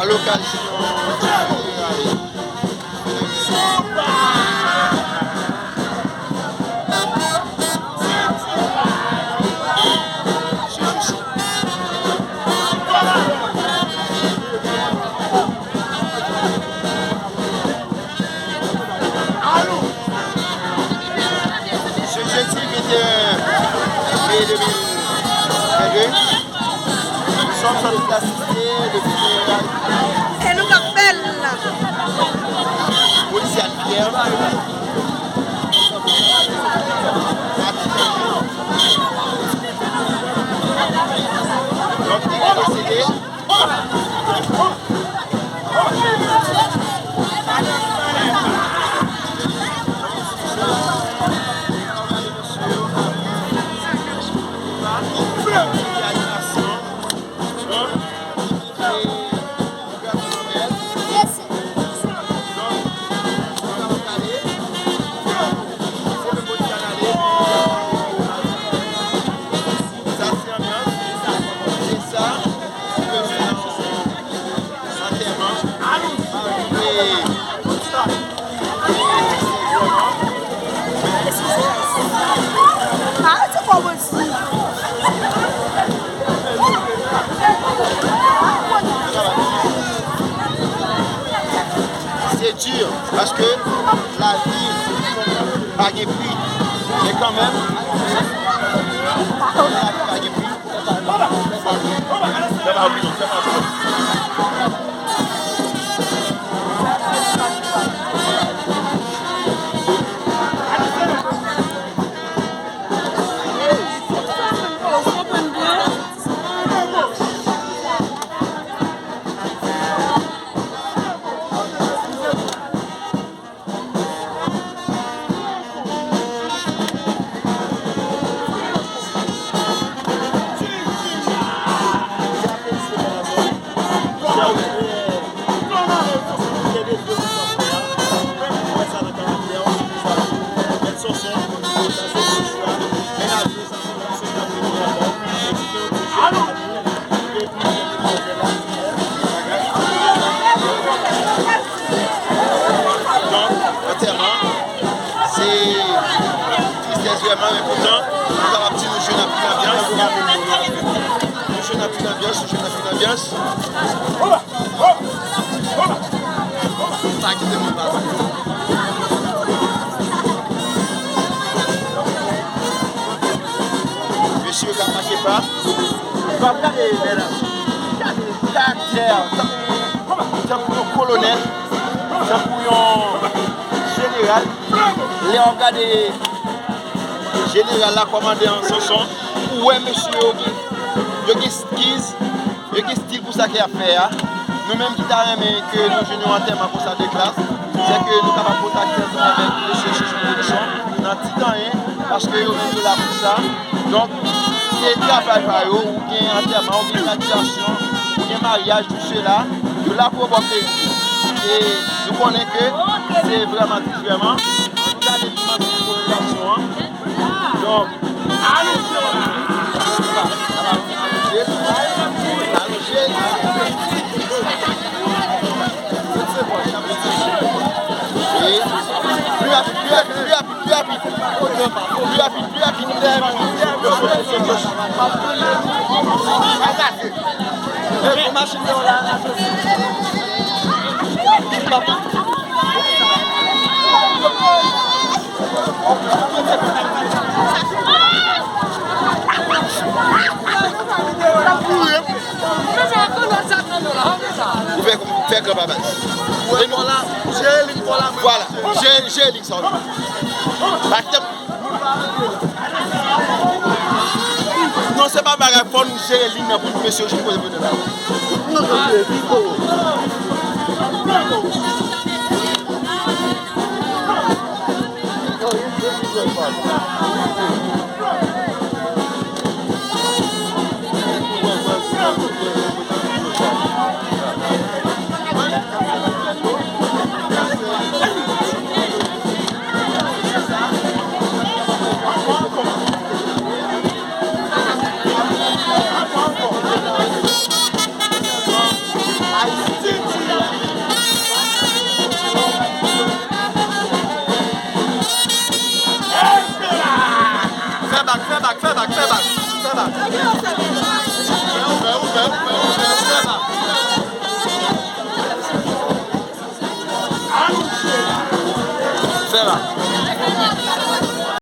à l'occasion ce jeudi 21 mai 2022, nous sommes en train d'assister le funérail. Et nous appelle là. Policier Pierre. Donc il est décédé. C'est dur parce que la vie pas de prix, mais quand même pas de prix. Mais pourtant, nous avons dit le jeu n'a plus d'ambiance. Le jeu n'a plus d'ambiance, le jeu n'a plus d'ambiance. Monsieur Kamakeba, il va regarder les caractères, tant pour un colonel, tant pour un général. les organes général la commandé en Sanson. Ouais, monsieur, il y a un style pour ça qu'il a fait. Nous-mêmes qui t'aimons que nous jouons en termes pour ça de classe, c'est que nous sommes capables de contacter avec M. Chichon Production dans le petit temps, parce que nous sommes là pour ça. Donc, c'est travail par eux, ou bien enterrement, ou bien graduation, ou bien mariage, tout cela, nous là pour avoir plaisir. Et nous connaissons que c'est vraiment différent. Nous avons des images de population. Donc, vous faites que papa. Voilà, j'ai l'X. Non, c'est pas ma réponse, j'ai l'X pour monsieur, je peux venir là. Fais là.